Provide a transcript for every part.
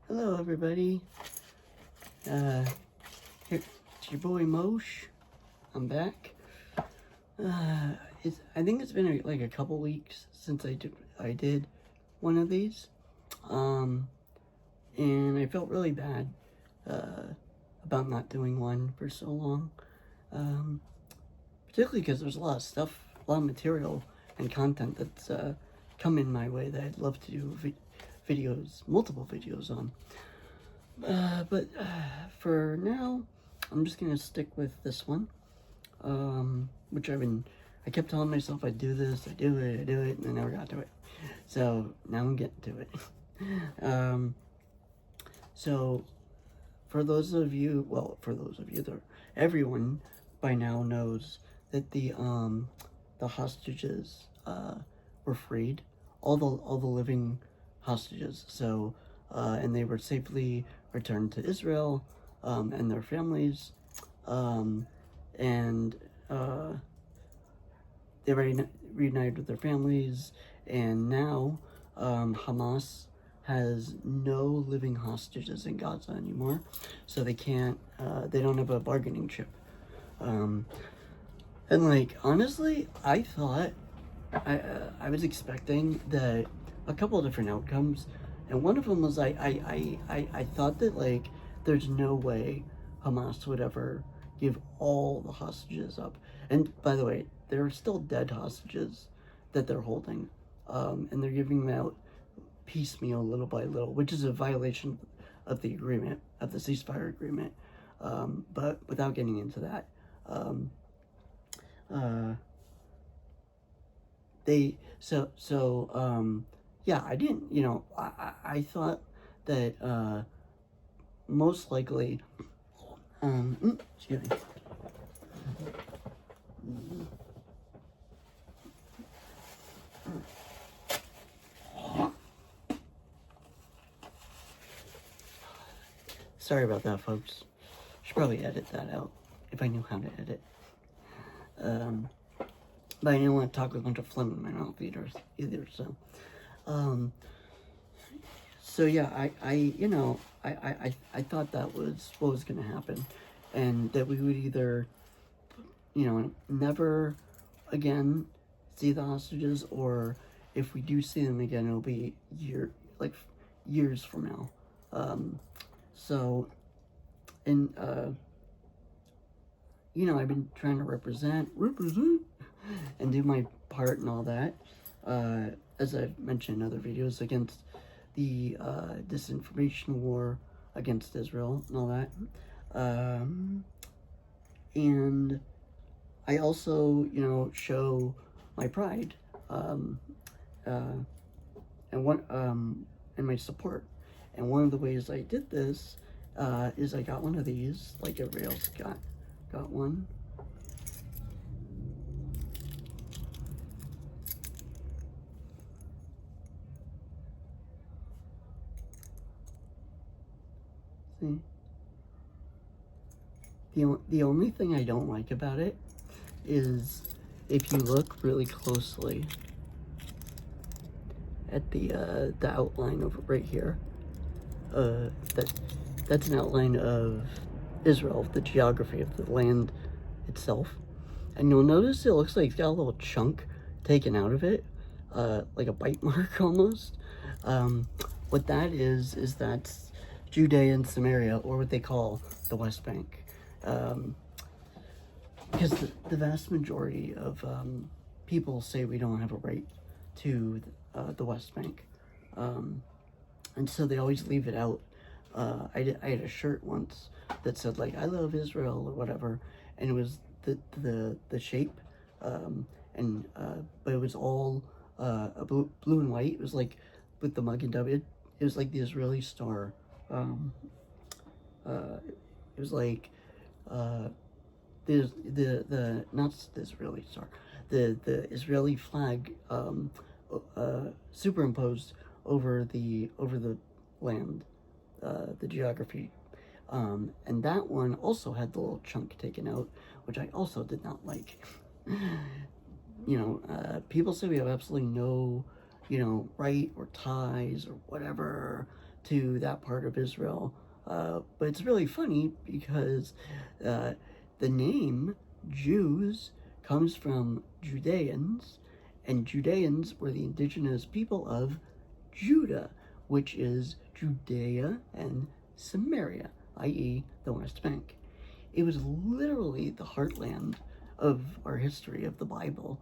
Hello, everybody. Here, it's your boy Mosh. I'm back. I think it's been like a couple weeks since I did one of these, and I felt really bad about not doing one for so long. Particularly because there's a lot of stuff, a lot of material and content that's come in my way that I'd love to do videos, multiple videos on. But for now, I'm just gonna stick with this one, which I kept telling myself I'd do this, I do it, and I never got to it. So now I'm getting to it. So for those of you, everyone by now knows that the hostages were freed, all the living hostages. So and they were safely returned to Israel and their families, and they reunited with their families. And now Hamas has no living hostages in Gaza anymore, so they don't have a bargaining chip. And like, honestly, I thought I was expecting that a couple of different outcomes, and one of them was I thought that like there's no way Hamas would ever give all the hostages up. And by the way, there are still dead hostages that they're holding, and they're giving them out piecemeal, little by little, which is a violation of the agreement, of the ceasefire agreement. But without getting into that, yeah, I didn't, I thought that most likely, excuse me. Sorry about that, folks. Should probably edit that out if I knew how to edit. But I didn't want to talk with a bunch of phlegm in my mouth either. So yeah, I thought that was what was going to happen, and that we would either, never again see the hostages, or if we do see them again, it'll be years from now. So, and I've been trying to represent, and do my part and all that, as I've mentioned in other videos, against the disinformation war against Israel and all that. And I also, show my pride, and my support. And one of the ways I did this is I got one of these, like everybody else got one. See? The only thing I don't like about it is if you look really closely at the outline of it right here, that's an outline of Israel, the geography of the land itself. And you'll notice it looks like it's got a little chunk taken out of it, like a bite mark almost. What that is that's Judea and Samaria, or what they call the West Bank. Because the vast majority of people say we don't have a right to the West Bank. And so they always leave it out. I had a shirt once that said like "I love Israel" or whatever, and it was the shape, but it was all blue and white. It was like with the mug and W. It was like the Israeli star. It was like the not the Israeli star, the Israeli flag superimposed over the land, the geography, and that one also had the little chunk taken out, which I also did not like. People say we have absolutely no, right or ties or whatever to that part of Israel. But it's really funny because the name Jews comes from Judeans, and Judeans were the indigenous people of Judah, which is Judea and Samaria, i.e., the West Bank. It was literally the heartland of our history of the Bible.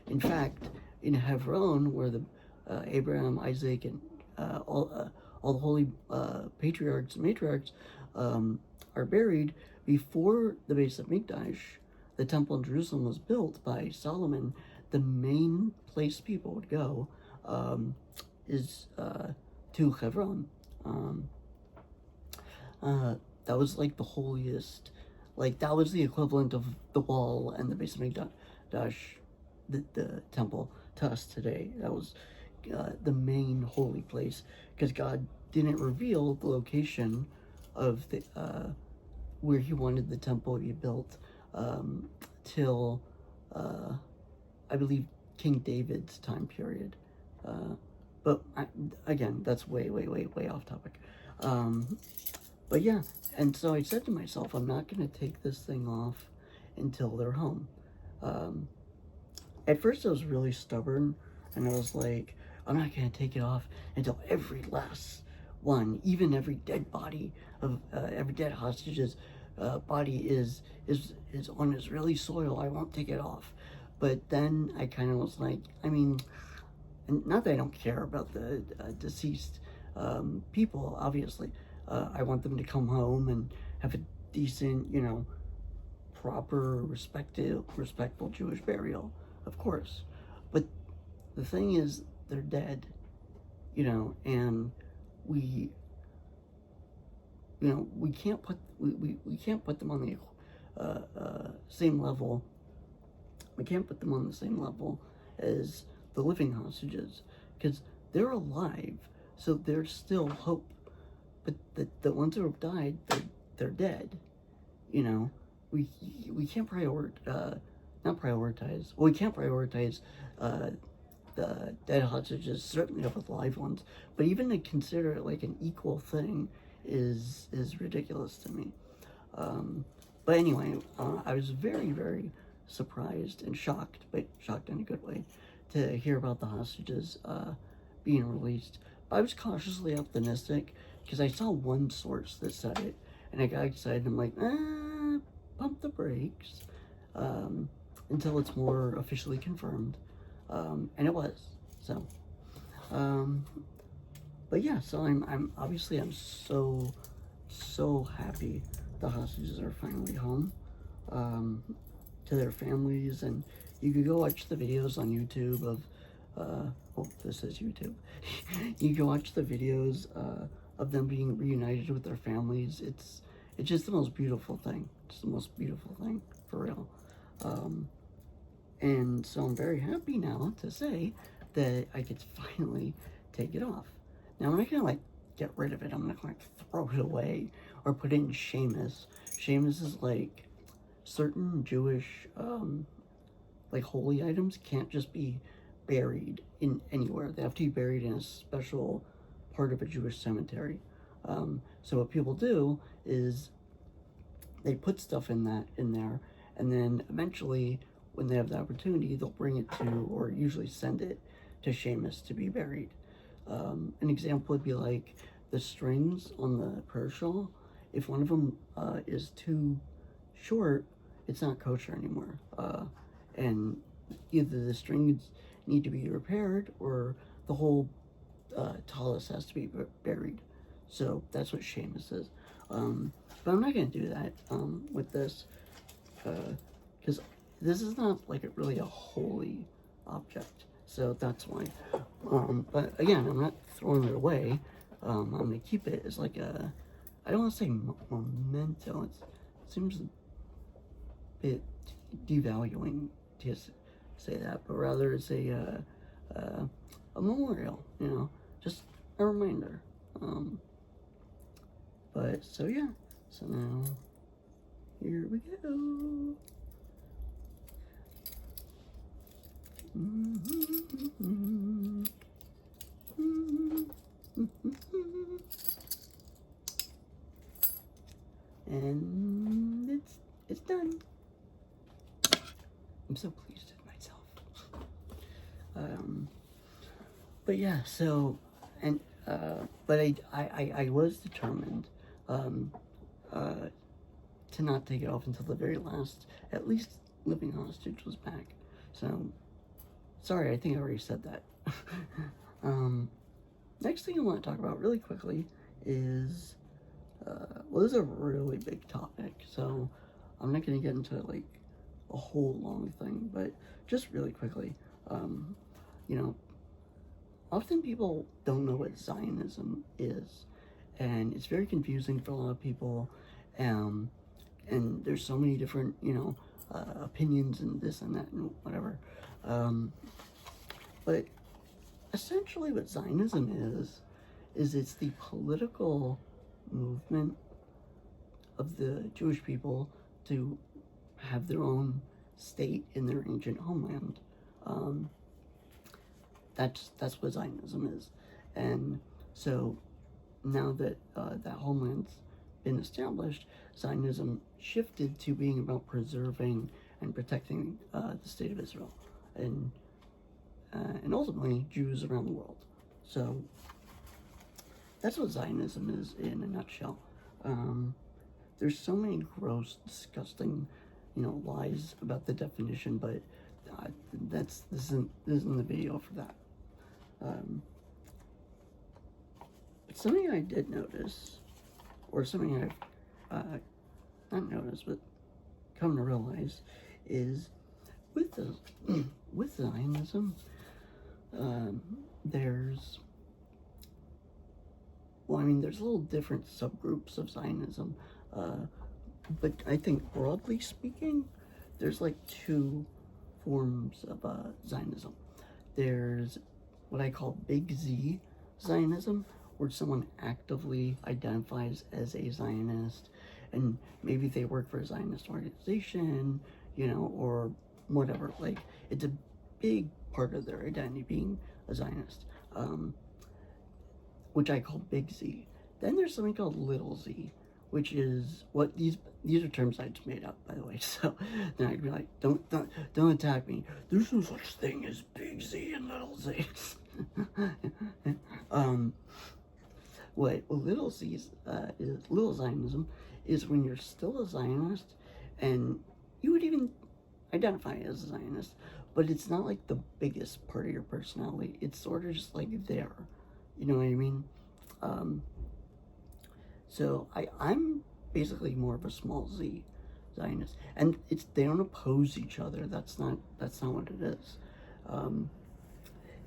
In fact, in Hebron, where the Abraham, Isaac, and all the holy patriarchs and matriarchs are buried, before the Beis Hamikdash, the temple in Jerusalem was built by Solomon, the main place people would go is to Hebron. That was like the holiest, like that was the equivalent of the wall and the Beis Hamikdash, the temple to us today. That was the main holy place, because God didn't reveal the location of the where he wanted the temple to be built till I believe King David's time period. But again, that's way off topic. But yeah, and so I said to myself, I'm not going to take this thing off until they're home. At first I was really stubborn, and I was like, I'm not going to take it off until every last one, even every dead body of every dead hostage's body is on Israeli soil. I won't take it off. But then I kind of was like, I mean, and not that I don't care about the deceased people, obviously. I want them to come home and have a decent, proper, respectful Jewish burial, of course. But the thing is, they're dead, and we can't put we can't put them on the same level. We can't put them on the same level as the living hostages, because they're alive, so there's still hope. But the ones who have died, they're dead. We can't not prioritize. Well, we can't prioritize the dead hostages, certainly over the live ones. But even to consider it like an equal thing is ridiculous to me. But anyway, I was very surprised and shocked, but shocked in a good way, to hear about the hostages being released. But I was cautiously optimistic, because I saw one source that said it, and I got excited. I'm like, pump the brakes until it's more officially confirmed, and it was. So, but yeah. So I'm obviously so happy the hostages are finally home to their families, and you could go watch the videos on YouTube of this is YouTube. You can watch the videos of them being reunited with their families. It's just the most beautiful thing. It's the most beautiful thing, for real. And so I'm very happy now to say that I could finally take it off. Now I'm not gonna get rid of it. I'm not gonna throw it away or put it in Seamus. Seamus is like certain Jewish holy items can't just be buried in anywhere. They have to be buried in a special part of a Jewish cemetery. So what people do is they put stuff in there, and then eventually, when they have the opportunity, they'll bring it to, or usually send it to Seamus to be buried. An example would be like the strings on the prayer shawl. If one of them is too short, it's not kosher anymore. And either the strings need to be repaired, or the whole tallis has to be buried. So that's what Seamus is. But I'm not going to do that with this, because this is not really a holy object. So that's why. But again, I'm not throwing it away. I'm going to keep it as like a, I don't want to say memento. It seems a bit devaluing to say that, but rather it's a memorial, just a reminder. But so yeah, so now here we go. Mm-hmm. Mm-hmm. Mm-hmm. And it's done. I'm so pleased with myself. But yeah, so, and, but I was determined, to not take it off until the very last, at least living hostage was back. So, sorry, I think I already said that. Next thing I want to talk about really quickly is, well, this is a really big topic, so I'm not going to get into like a whole long thing, but just really quickly, you know, often people don't know what Zionism is, and it's very confusing for a lot of people, and there's so many different, opinions and this and that and whatever, but essentially what Zionism is it's the political movement of the Jewish people to have their own state in their ancient homeland. That's what Zionism is. And so now that that homeland's been established, Zionism shifted to being about preserving and protecting the state of Israel and ultimately Jews around the world. So that's what Zionism is in a nutshell. There's so many gross, disgusting, lies about the definition, but this isn't the video for that. But something I did notice, or something I've not noticed, but come to realize, is with Zionism, there's little different subgroups of Zionism, but I think broadly speaking, there's like two forms of Zionism. There's what I call Big Z Zionism, where someone actively identifies as a Zionist, and maybe they work for a Zionist organization, or whatever. Like, it's a big part of their identity being a Zionist, which I call Big Z. Then there's something called Little Z, which is what these are terms I just made up, by the way. So then I'd be like, don't attack me. There's no such thing as Big Z and Little Z. What Little Z is Little Zionism is when you're still a Zionist and you would even identify as a Zionist, but it's not like the biggest part of your personality. It's sort of just like there. You know what I mean? So I'm basically more of a small Z Zionist, and they don't oppose each other. That's not what it is.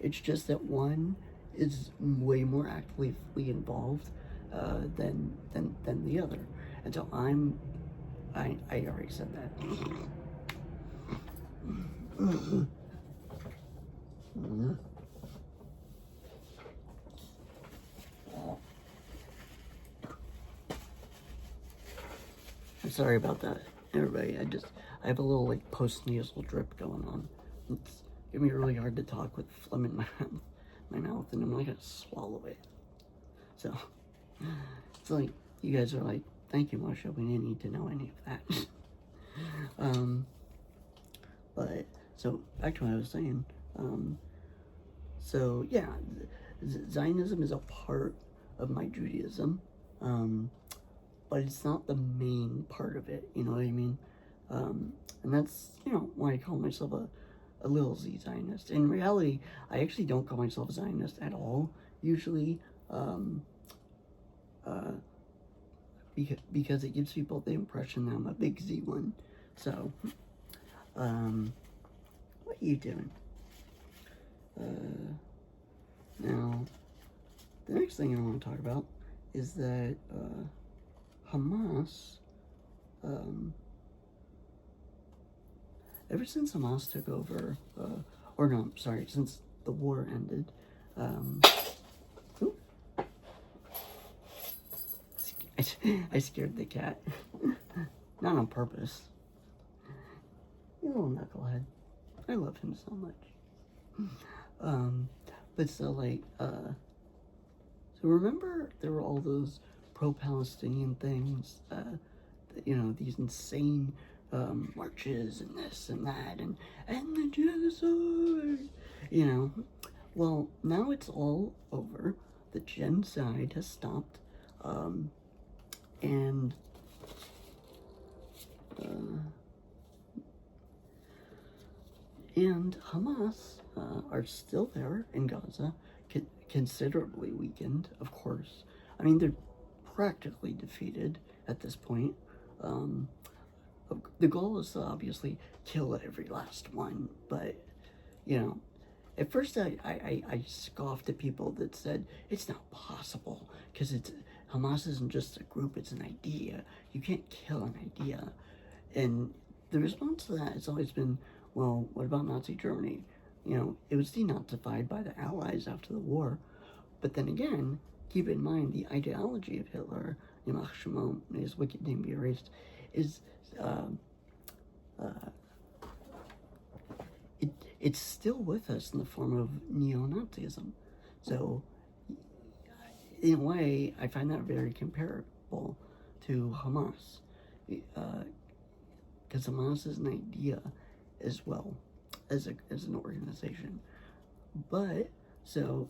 It's just that one is way more actively involved than the other, and so I already said that. I'm sorry about that, everybody. I have a little like post-nasal drip going on. It's gonna be really hard to talk with phlegm in my mouth, and I'm not gonna swallow it. So it's like you guys are like, thank you, Marsha. We didn't need to know any of that. But so back to what I was saying. So yeah, Zionism is a part of my Judaism, but it's not the main part of it. You know what I mean? And that's why I call myself a little Z Zionist. In reality, I actually don't call myself a Zionist at all. Usually, because it gives people the impression that I'm a big Z one. So, what are you doing? Now, the next thing I want to talk about is that Hamas, ever since Hamas took over, since the war ended, I scared the cat. Not on purpose. You little knucklehead. I love him so much. But so like, so remember there were all those pro-Palestinian things, these insane marches and this and that, and the genocide, Well, now it's all over. The genocide has stopped, and Hamas are still there in Gaza, considerably weakened, of course. I mean, they're practically defeated at this point. The goal is to obviously kill every last one, but, at first I scoffed at people that said it's not possible because Hamas isn't just a group, it's an idea. You can't kill an idea. And the response to that has always been, well, what about Nazi Germany? It was denazified by the Allies after the war. But then again, keep in mind the ideology of Hitler, Yamach Shimon, may his wicked name be erased, is it's still with us in the form of neo-Nazism. So, in a way, I find that very comparable to Hamas. Because Hamas is an idea as well as an organization. But, so,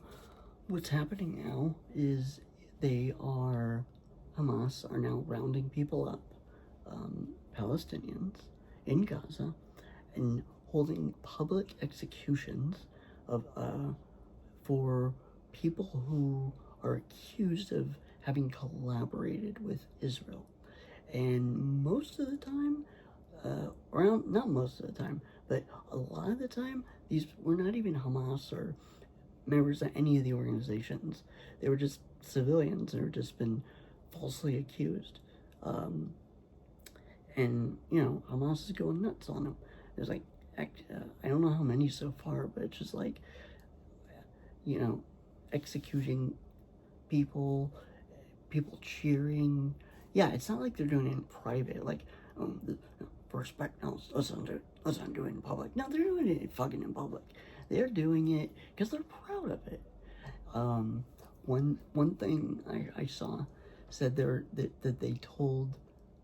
what's happening now is Hamas are now rounding people up, Palestinians, in Gaza, and holding public executions for people who are accused of having collaborated with Israel. And most of the time, not most of the time, but a lot of the time, these were not even Hamas or members of any of the organizations. They were just civilians that had just been falsely accused. And, Hamas is going nuts on them. There's like, I don't know how many so far, but it's just like, executing people cheering. Yeah, it's not like they're doing it in private, like, for respect, no, let's not do it in public. No, they're doing it fucking in public. They're doing it because they're proud of it. One thing I saw said that they told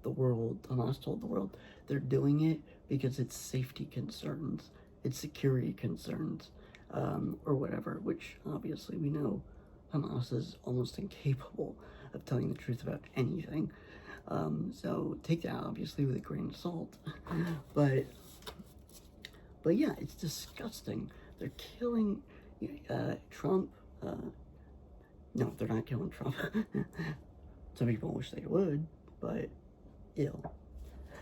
the world, Hamas told the world, they're doing it because it's safety concerns, it's security concerns, or whatever, which obviously we know Hamas is almost incapable of telling the truth about anything. So take that obviously with a grain of salt. But yeah, it's disgusting. They're killing Trump. No, they're not killing Trump. Some people wish they would, but ill.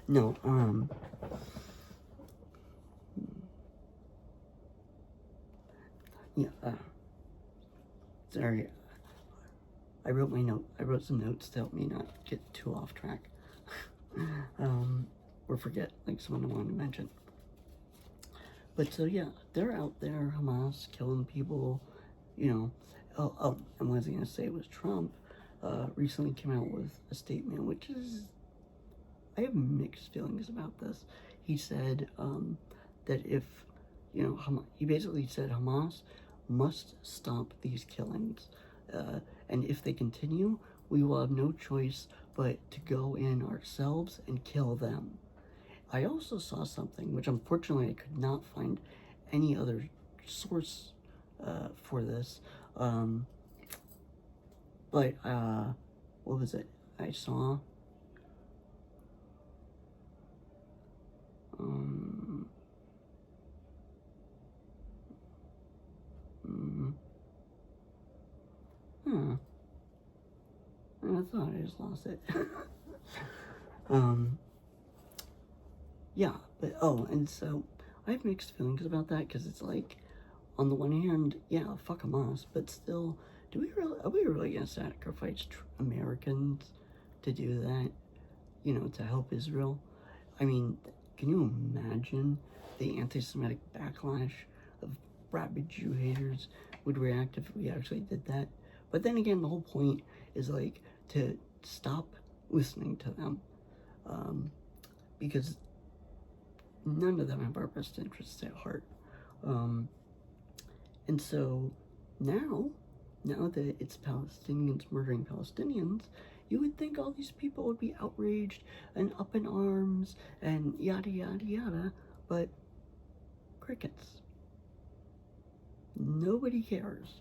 No, yeah, sorry. I wrote some notes to help me not get too off track. Or forget, like someone I wanted to mention. But so yeah, they're out there, Hamas, killing people, and what I was going to say was Trump recently came out with a statement, which is, I have mixed feelings about this. He said that if, he basically said Hamas must stop these killings. And if they continue, we will have no choice but to go in ourselves and kill them. I also saw something, which unfortunately I could not find any other source for this. But, what was it? I saw, I thought I just lost it. Yeah, but, and so, I have mixed feelings about that, because it's like, on the one hand, yeah, fuck Hamas, but still, are we really gonna sacrifice Americans to do that? To help Israel? I mean, can you imagine the anti-Semitic backlash of rabid Jew haters would react if we actually did that? But then again, the whole point is, like, to stop listening to them, because none of them have our best interests at heart. And so now now that it's Palestinians murdering Palestinians, you would think all these people would be outraged and up in arms and yada yada yada, but crickets. Nobody cares.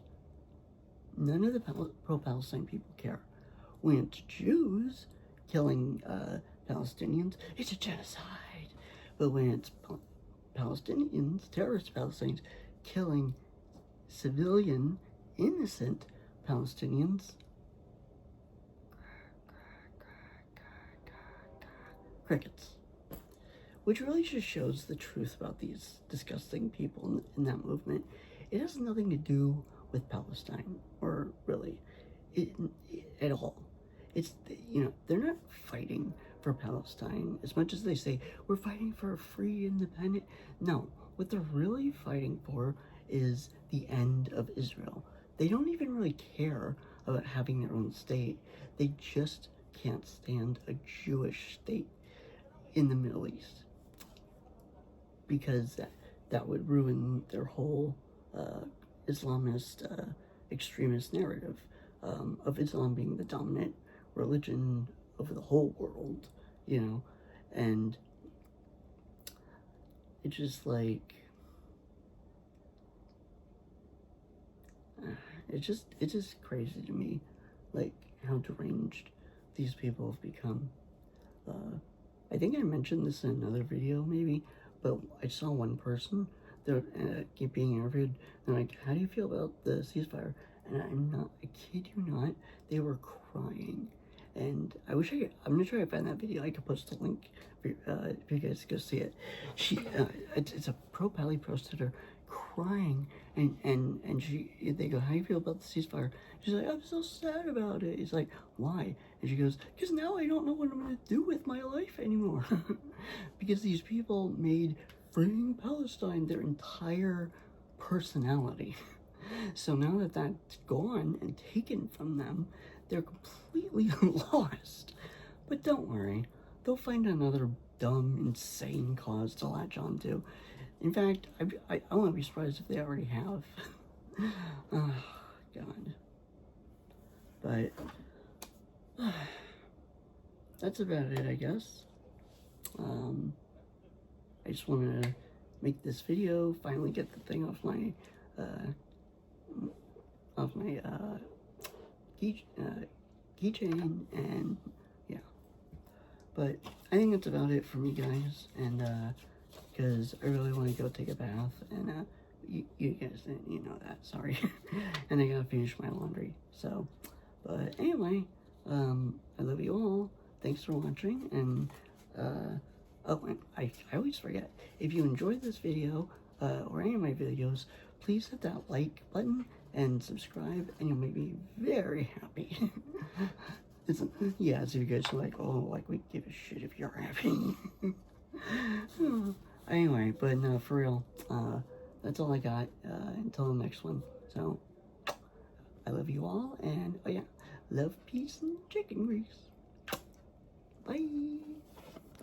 None of the pro-Palestine people care. When it's Jews killing Palestinians, it's a genocide. But when it's Palestinians, terrorist Palestinians, killing civilian, innocent Palestinians, crickets. Which really just shows the truth about these disgusting people in that movement. It has nothing to do with Palestine, or really, at all. It's, you know, they're not fighting for Palestine as much as they say, we're fighting for a free, independent. No, what they're really fighting for is the end of Israel. They don't even really care about having their own state. They just can't stand a Jewish state in the Middle East, because that would ruin their whole Islamist extremist narrative of Islam being the dominant religion over the whole world, you know. And it's just like, it's just crazy to me, like how deranged these people have become. I think I mentioned this in another video maybe, but I saw one person, they're being interviewed, and like, how do you feel about the ceasefire? And I kid you not, they were crying. And I wish I'm gonna try to find that video. I could post a link for you guys to go see it. It's a pro-Pally protester crying, and they go, how do you feel about the ceasefire? She's like, I'm so sad about it. He's like, why? And she goes, because now I don't know what I'm gonna do with my life anymore. Because these people made freeing Palestine their entire personality. So now that that's gone and taken from them, they're completely lost. But don't worry, they'll find another dumb, insane cause to latch on to. In fact, I won't be surprised if they already have. Oh, God. But that's about it, I guess. I just wanted to make this video, finally get the thing off my keychain, and yeah. But I think that's about it for me, guys, and because I really want to go take a bath, and you guys didn't, you know that, sorry. And I gotta finish my laundry, so, but anyway, I love you all, thanks for watching, and oh, and I always forget, if you enjoyed this video, or any of my videos, please hit that like button and subscribe, and you'll make me very happy. Yeah, so you guys are like, oh, like we give a shit if you're happy. Anyway, but no, for real, that's all I got, until the next one. So, I love you all, and oh yeah, love, peace, and chicken grease. Bye.